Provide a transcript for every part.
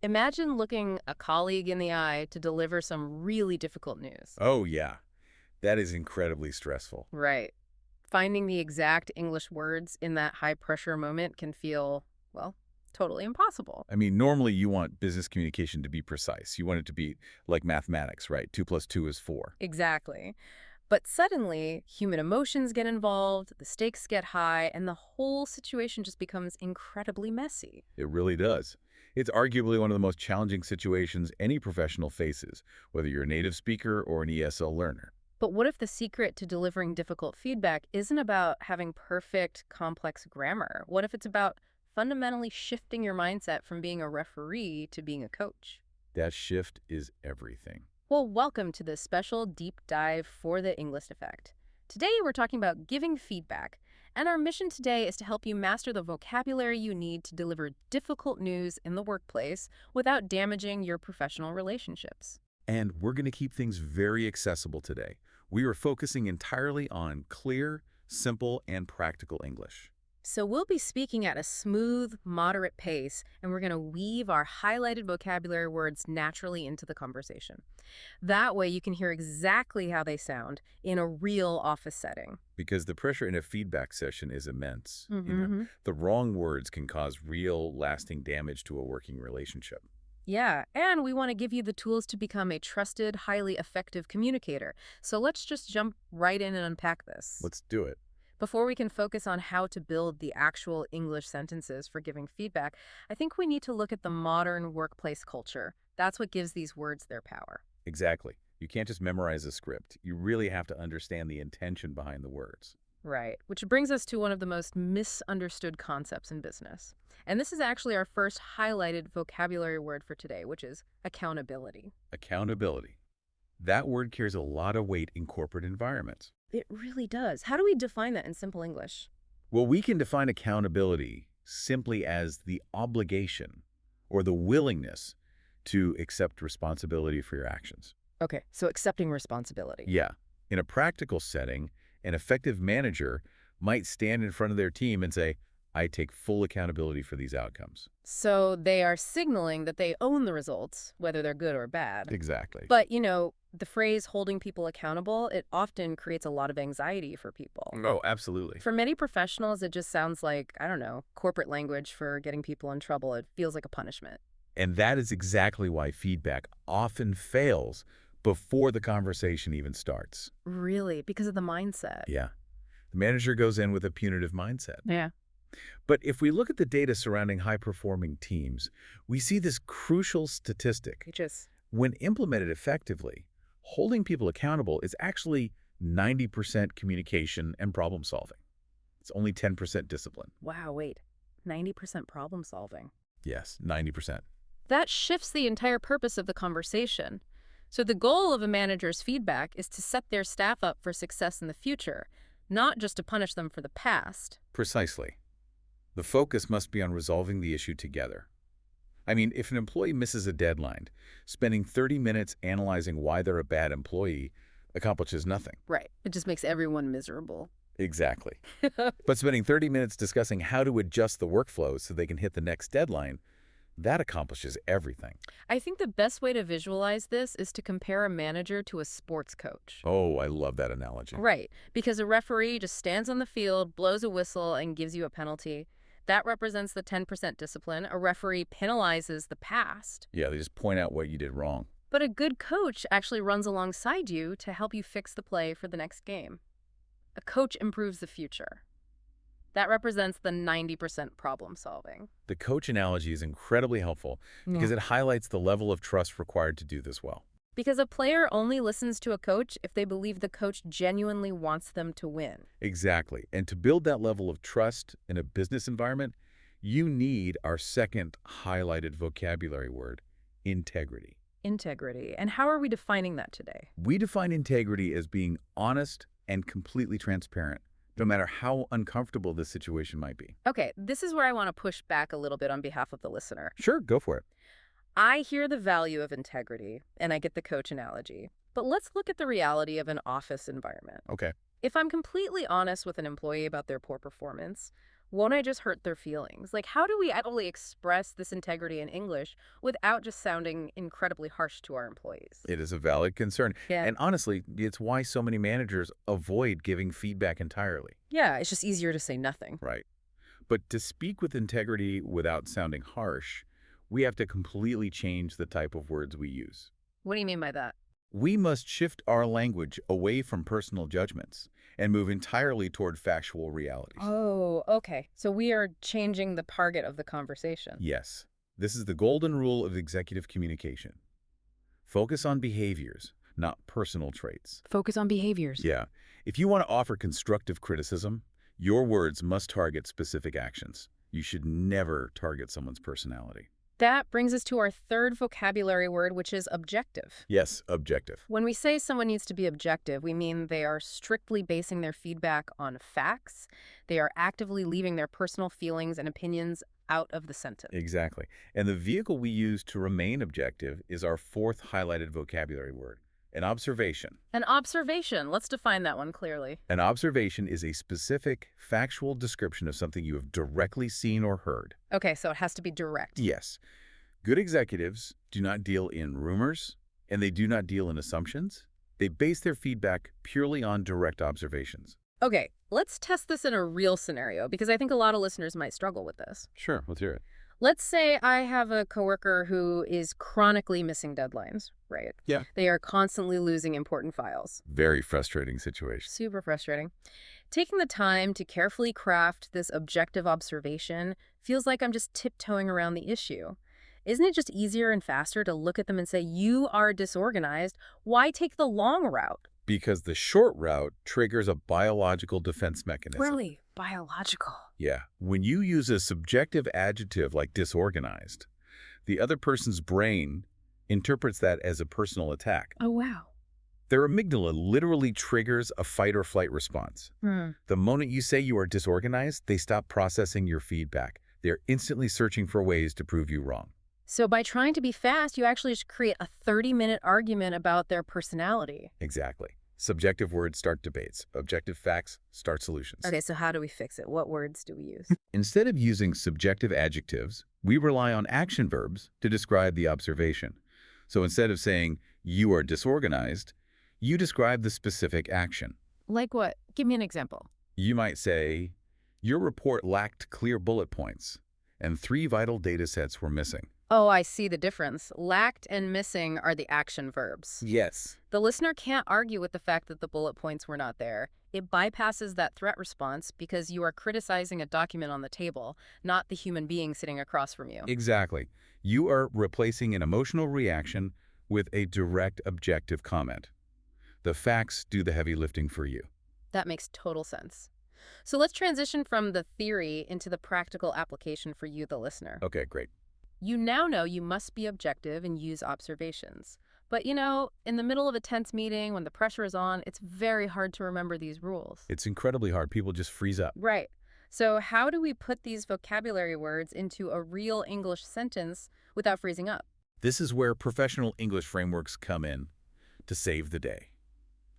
Imagine looking a colleague in the eye to deliver some really difficult news. Oh, yeah. That is incredibly stressful. Right. Finding the exact English words in that high-pressure moment can feel, well, totally impossible. I mean, normally you want business communication to be precise. You want it to be like mathematics, right? 2 plus 2 is 4. Exactly. But suddenly, human emotions get involved, the stakes get high, and the whole situation just becomes incredibly messy. It really does. It's arguably one of the most challenging situations any professional faces, whether you're a native speaker or an ESL learner. But what if the secret to delivering difficult feedback isn't about having perfect, complex grammar? What if it's about fundamentally shifting your mindset from being a referee to being a coach? That shift is everything. Well, welcome to this special deep dive for the English Effect. Today, we're talking about giving feedback, and our mission today is to help you master the vocabulary you need to deliver difficult news in the workplace without damaging your professional relationships. And we're going to keep things very accessible today. We are focusing entirely on clear, simple, and practical English. So we'll be speaking at a smooth, moderate pace, and we're going to weave our highlighted vocabulary words naturally into the conversation. That way you can hear exactly how they sound in a real office setting. Because the pressure in a feedback session is immense. Mm-hmm. The wrong words can cause real, lasting damage to a working relationship. Yeah, and we want to give you the tools to become a trusted, highly effective communicator. So let's just jump right in and unpack this. Let's do it. Before we can focus on how to build the actual English sentences for giving feedback, I think we need to look at the modern workplace culture. That's what gives these words their power. Exactly. You can't just memorize a script. You really have to understand the intention behind the words. Right, which brings us to one of the most misunderstood concepts in business. And this is actually our first highlighted vocabulary word for today, which is accountability. Accountability. That word carries a lot of weight in corporate environments. It really does. How do we define that in simple English? Well, we can define accountability simply as the obligation or the willingness to accept responsibility for your actions. Okay, so accepting responsibility. Yeah. In a practical setting, an effective manager might stand in front of their team and say, I take full accountability for these outcomes. So they are signaling that they own the results, whether they're good or bad. Exactly. But, the phrase holding people accountable, it often creates a lot of anxiety for people. Oh, absolutely. For many professionals, it just sounds like, I don't know, corporate language for getting people in trouble. It feels like a punishment. And that is exactly why feedback often fails before the conversation even starts. Really? Because of the mindset. Yeah. The manager goes in with a punitive mindset. Yeah. But if we look at the data surrounding high-performing teams, we see this crucial statistic. It just, When implemented effectively, holding people accountable is actually 90% communication and problem solving. It's only 10% discipline. wow, wait, 90% problem solving. Yes, 90%. That shifts the entire purpose of the conversation. So the goal of a manager's feedback is to set their staff up for success in the future, not just to punish them for the past. Precisely. The focus must be on resolving the issue together. I mean, if an employee misses a deadline, spending 30 minutes analyzing why they're a bad employee accomplishes nothing. Right. It just makes everyone miserable. Exactly. But spending 30 minutes discussing how to adjust the workflow so they can hit the next deadline, that accomplishes everything. I think the best way to visualize this is to compare a manager to a sports coach. Oh, I love that analogy. Right, because a referee just stands on the field, blows a whistle, and gives you a penalty. That represents the 10% discipline. A referee penalizes the past. Yeah, they just point out what you did wrong. But a good coach actually runs alongside you to help you fix the play for the next game. A coach improves the future. That represents the 90% problem solving. The coach analogy is incredibly helpful because it highlights the level of trust required to do this well. Because a player only listens to a coach if they believe the coach genuinely wants them to win. Exactly. And to build that level of trust in a business environment, you need our second highlighted vocabulary word, integrity. Integrity. And how are we defining that today? We define integrity as being honest and completely transparent, no matter how uncomfortable the situation might be. Okay, this is where I want to push back a little bit on behalf of the listener. Sure, go for it. I hear the value of integrity, and I get the coach analogy. But let's look at the reality of an office environment. Okay. If I'm completely honest with an employee about their poor performance, Won't I just hurt their feelings? Like, how do we actually express this integrity in English without just sounding incredibly harsh to our employees? It is a valid concern. Yeah. And honestly, it's why so many managers avoid giving feedback entirely. Yeah, it's just easier to say nothing. Right. But to speak with integrity without sounding harsh, we have to completely change the type of words we use. What do you mean by that? We must shift our language away from personal judgments and move entirely toward factual realities. Oh, okay. So we are changing the target of the conversation. Yes, this is the golden rule of executive communication. Focus on behaviors, not personal traits. Focus on behaviors. Yeah. If you want to offer constructive criticism, your words must target specific actions. You should never target someone's personality. That brings us to our third vocabulary word, which is objective. Yes, objective. When we say someone needs to be objective, we mean they are strictly basing their feedback on facts. They are actively leaving their personal feelings and opinions out of the sentence. Exactly. And the vehicle we use to remain objective is our fourth highlighted vocabulary word, an observation. An observation. Let's define that one clearly. An observation is a specific, factual description of something you have directly seen or heard. Okay, so it has to be direct. Yes. Good executives do not deal in rumors, and they do not deal in assumptions. They base their feedback purely on direct observations. Okay, let's test this in a real scenario because I think a lot of listeners might struggle with this. Sure, let's hear it. Let's say I have a coworker who is chronically missing deadlines, right? Yeah. They are constantly losing important files. Very frustrating situation. Super frustrating. Taking the time to carefully craft this objective observation feels like I'm just tiptoeing around the issue. Isn't it just easier and faster to look at them and say, you are disorganized? Why take the long route? Because the short route triggers a biological defense mechanism. Really? Biological. Yeah. When you use a subjective adjective like disorganized, the other person's brain interprets that as a personal attack. Oh, wow. Their amygdala literally triggers a fight or flight response. The moment you say you are disorganized, they stop processing your feedback. They're instantly searching for ways to prove you wrong. So by trying to be fast, you actually just create a 30-minute argument about their personality. Exactly. Subjective words start debates. Objective facts start solutions. Okay, so how do we fix it? What words do we use? Instead of using subjective adjectives, we rely on action verbs to describe the observation. So instead of saying, you are disorganized, you describe the specific action. Like what? Give me an example. You might say, your report lacked clear bullet points, and 3 vital data sets were missing. Oh, I see the difference. Lacked and missing are the action verbs. Yes. The listener can't argue with the fact that the bullet points were not there. It bypasses that threat response because you are criticizing a document on the table, not the human being sitting across from you. Exactly. You are replacing an emotional reaction with a direct objective comment. The facts do the heavy lifting for you. That makes total sense. So let's transition from the theory into the practical application for you, the listener. Okay, great. You now know you must be objective and use observations. But, in the middle of a tense meeting, when the pressure is on, it's very hard to remember these rules. It's incredibly hard. People just freeze up. Right. So how do we put these vocabulary words into a real English sentence without freezing up? This is where professional English frameworks come in to save the day.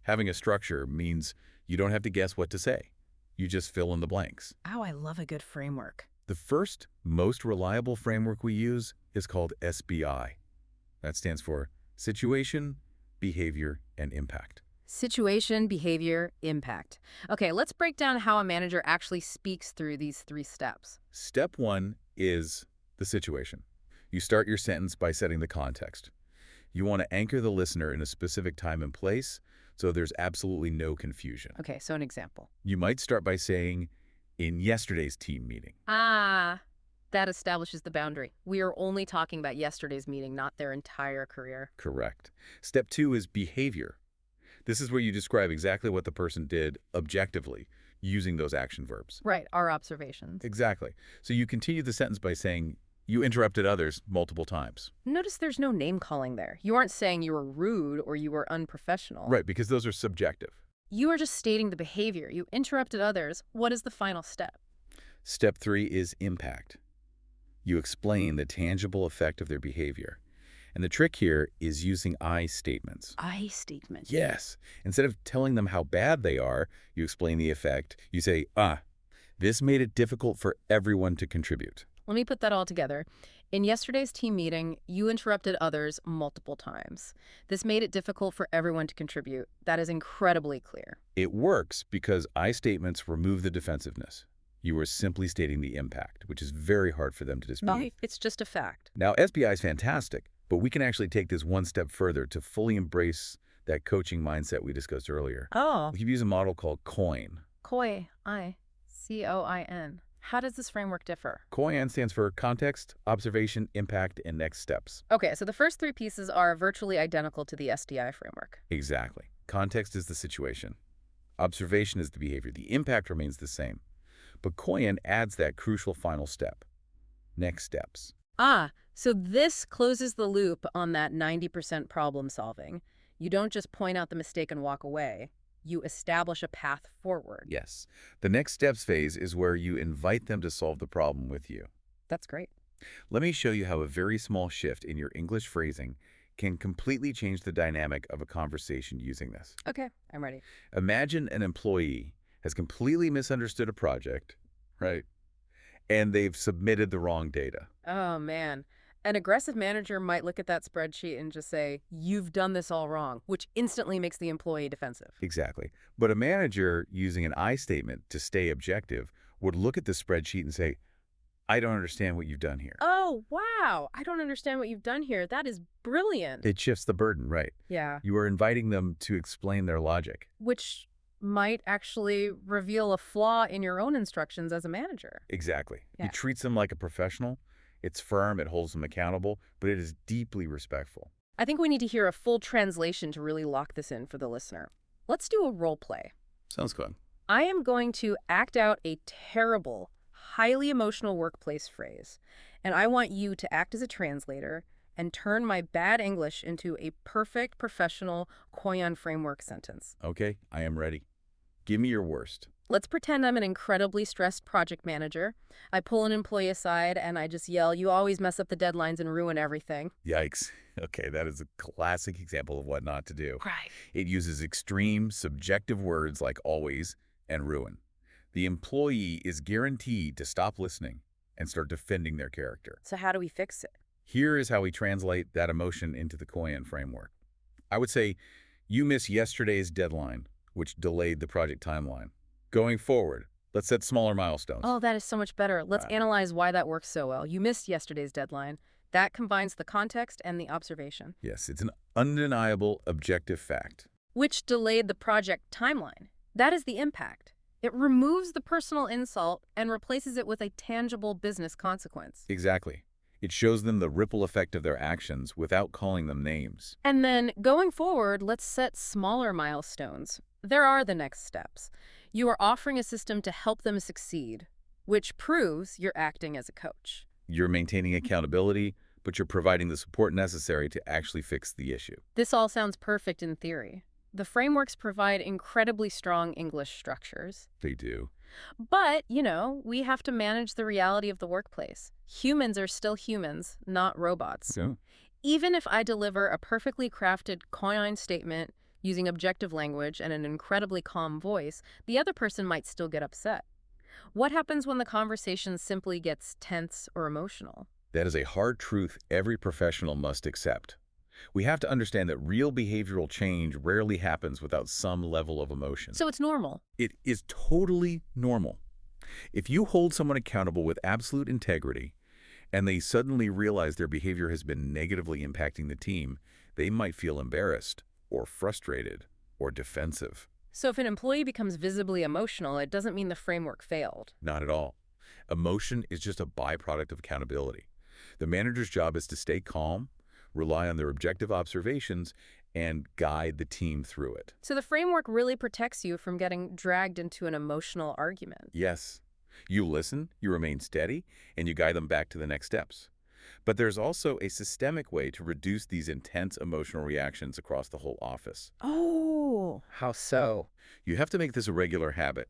Having a structure means you don't have to guess what to say. You just fill in the blanks. Oh, I love a good framework. The first, most reliable framework we use is called SBI. That stands for Situation, Behavior, and Impact. Situation, behavior, impact. Okay, let's break down how a manager actually speaks through these 3 steps. Step 1 is the situation. You start your sentence by setting the context. You want to anchor the listener in a specific time and place so there's absolutely no confusion. Okay, so an example. You might start by saying, in yesterday's team meeting. Ah, that establishes the boundary. We are only talking about yesterday's meeting, not their entire career. Correct. Step 2 is behavior. This is where you describe exactly what the person did objectively using those action verbs. Right, our observations. Exactly. So you continue the sentence by saying, you interrupted others multiple times. Notice there's no name calling there. You aren't saying you were rude or you were unprofessional. Right, because those are subjective. You are just stating the behavior. You interrupted others. What is the final step? Step 3 is impact. You explain the tangible effect of their behavior. And the trick here is using I statements. I statement. Yes. Instead of telling them how bad they are, you explain the effect. You say, This made it difficult for everyone to contribute. Let me put that all together. In yesterday's team meeting, you interrupted others multiple times. This made it difficult for everyone to contribute. That is incredibly clear. It works because I statements remove the defensiveness. You are simply stating the impact, which is very hard for them to dispute. Right. It's just a fact. Now, SBI is fantastic, but we can actually take this one step further to fully embrace that coaching mindset we discussed earlier. Oh. We can use a model called COIN. COIN. How does this framework differ? COIN stands for context, observation, impact, and next steps. Okay, so the first three pieces are virtually identical to the SDI framework. Exactly. Context is the situation. Observation is the behavior. The impact remains the same. But COIN adds that crucial final step. Next steps. So this closes the loop on that 90% problem solving. You don't just point out the mistake and walk away. You establish a path forward. Yes. The next steps phase is where you invite them to solve the problem with you. That's great. Let me show you how a very small shift in your English phrasing can completely change the dynamic of a conversation using this. Okay, I'm ready. Imagine an employee has completely misunderstood a project, right? And they've submitted the wrong data. Oh, man. An aggressive manager might look at that spreadsheet and just say, "You've done this all wrong," which instantly makes the employee defensive. Exactly. But a manager using an I statement to stay objective would look at the spreadsheet and say, "I don't understand what you've done here." Oh, wow. I don't understand what you've done here. That is brilliant. It shifts the burden, right? Yeah. You are inviting them to explain their logic. Which might actually reveal a flaw in your own instructions as a manager. Exactly. Yeah. He treats them like a professional. It's firm, it holds them accountable, but it is deeply respectful. I think we need to hear a full translation to really lock this in for the listener. Let's do a role play. Sounds good. I am going to act out a terrible, highly emotional workplace phrase, and I want you to act as a translator and turn my bad English into a perfect professional Koyan framework sentence. Okay, I am ready. Give me your worst. Let's pretend I'm an incredibly stressed project manager. I pull an employee aside and I just yell, "You always mess up the deadlines and ruin everything." Yikes. Okay, that is a classic example of what not to do. Right. It uses extreme, subjective words like always and ruin. The employee is guaranteed to stop listening and start defending their character. So how do we fix it? Here is how we translate that emotion into the Koyan framework. I would say, you missed yesterday's deadline, which delayed the project timeline. Going forward, let's set smaller milestones. Oh, that is so much better. Let's analyze why that works so well. You missed yesterday's deadline. That combines the context and the observation. Yes, it's an undeniable objective fact. Which delayed the project timeline. That is the impact. It removes the personal insult and replaces it with a tangible business consequence. Exactly. It shows them the ripple effect of their actions without calling them names. And then, going forward, let's set smaller milestones. There are the next steps. You are offering a system to help them succeed, which proves you're acting as a coach. You're maintaining accountability, but you're providing the support necessary to actually fix the issue. This all sounds perfect in theory. The frameworks provide incredibly strong English structures. They do. But, we have to manage the reality of the workplace. Humans are still humans, not robots. So, Even if I deliver a perfectly crafted Koyan statement using objective language and an incredibly calm voice, the other person might still get upset. What happens when the conversation simply gets tense or emotional? that is a hard truth every professional must accept. We have to understand that real behavioral change rarely happens without some level of emotion. So it's normal. It is totally normal. If you hold someone accountable with absolute integrity, and they suddenly realize their behavior has been negatively impacting the team, they might feel embarrassed, or frustrated, or defensive. So if an employee becomes visibly emotional, it doesn't mean the framework failed. Not at all. Emotion is just a byproduct of accountability. The manager's job is to stay calm, rely on their objective observations, and guide the team through it. So the framework really protects you from getting dragged into an emotional argument. Yes. You listen, you remain steady, and you guide them back to the next steps. But there's also a systemic way to reduce these intense emotional reactions across the whole office. Oh, how so? You have to make this a regular habit,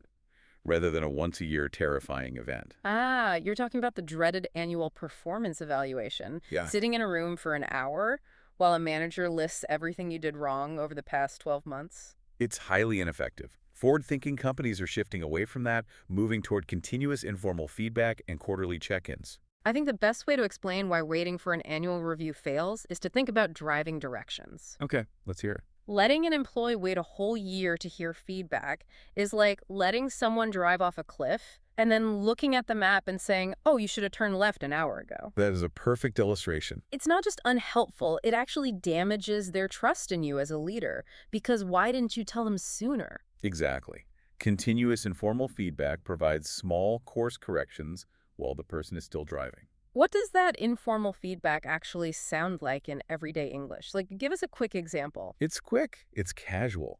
rather than a once-a-year terrifying event. You're talking about the dreaded annual performance evaluation. Yeah. Sitting in a room for an hour while a manager lists everything you did wrong over the past 12 months. It's highly ineffective. Forward-thinking companies are shifting away from that, moving toward continuous informal feedback and quarterly check-ins. I think the best way to explain why waiting for an annual review fails is to think about driving directions. Okay, let's hear it. Letting an employee wait a whole year to hear feedback is like letting someone drive off a cliff and then looking at the map and saying, oh, you should have turned left an hour ago. That is a perfect illustration. It's not just unhelpful, it actually damages their trust in you as a leader, because why didn't you tell them sooner? Exactly. Continuous informal feedback provides small course corrections while the person is still driving. What does that informal feedback actually sound like in everyday English? Like, give us a quick example. It's quick, it's casual.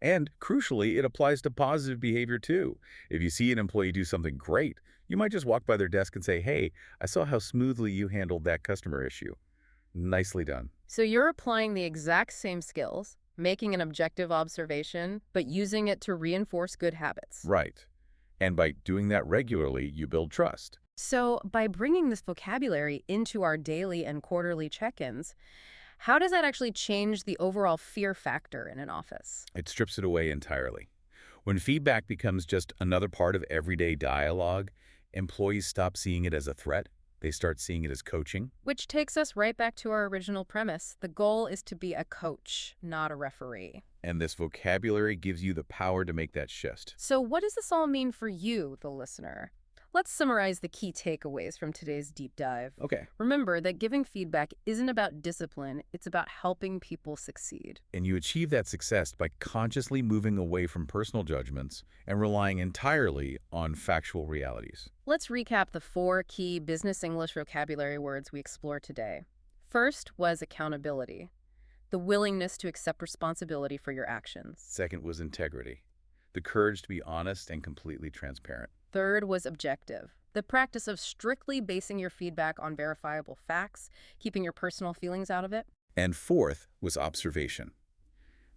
And crucially, it applies to positive behavior too. If you see an employee do something great, you might just walk by their desk and say, hey, I saw how smoothly you handled that customer issue. Nicely done. So you're applying the exact same skills, making an objective observation, but using it to reinforce good habits. Right. And by doing that regularly, you build trust. So by bringing this vocabulary into our daily and quarterly check-ins, how does that actually change the overall fear factor in an office? It strips it away entirely. When feedback becomes just another part of everyday dialogue, employees stop seeing it as a threat. They start seeing it as coaching. Which takes us right back to our original premise. The goal is to be a coach, not a referee. And this vocabulary gives you the power to make that shift. So what does this all mean for you, the listener? Let's summarize the key takeaways from today's deep dive. Okay. Remember that giving feedback isn't about discipline, it's about helping people succeed. And you achieve that success by consciously moving away from personal judgments and relying entirely on factual realities. Let's recap the 4 key business English vocabulary words we explored today. First was accountability, the willingness to accept responsibility for your actions. Second was integrity, the courage to be honest and completely transparent. Third was objective, the practice of strictly basing your feedback on verifiable facts, keeping your personal feelings out of it. And fourth was observation,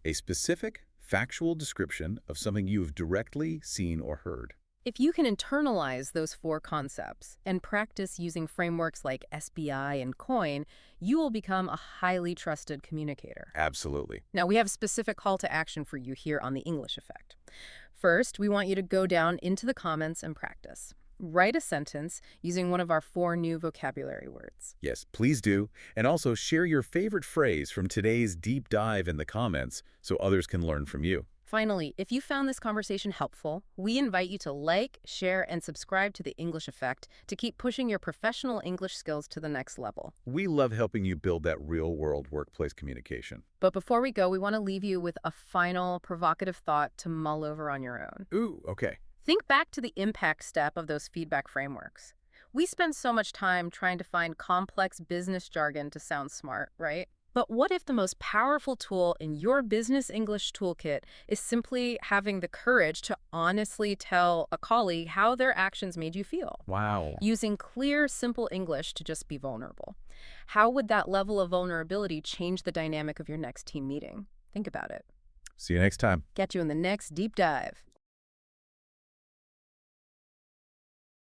a specific, factual description of something you've directly seen or heard. If you can internalize those 4 concepts and practice using frameworks like SBI and COIN, you will become a highly trusted communicator. Absolutely. Now, we have a specific call to action for you here on the English Effect. First, we want you to go down into the comments and practice. Write a sentence using one of our 4 new vocabulary words. Yes, please do. And also share your favorite phrase from today's deep dive in the comments so others can learn from you. Finally, if you found this conversation helpful, we invite you to like, share, and subscribe to The English Effect to keep pushing your professional English skills to the next level. We love helping you build that real-world workplace communication. But before we go, we want to leave you with a final provocative thought to mull over on your own. Ooh, okay. Think back to the impact step of those feedback frameworks. We spend so much time trying to find complex business jargon to sound smart, right? But what if the most powerful tool in your business English toolkit is simply having the courage to honestly tell a colleague how their actions made you feel? Wow. Using clear, simple English to just be vulnerable. How would that level of vulnerability change the dynamic of your next team meeting? Think about it. See you next time. Catch you in the next deep dive.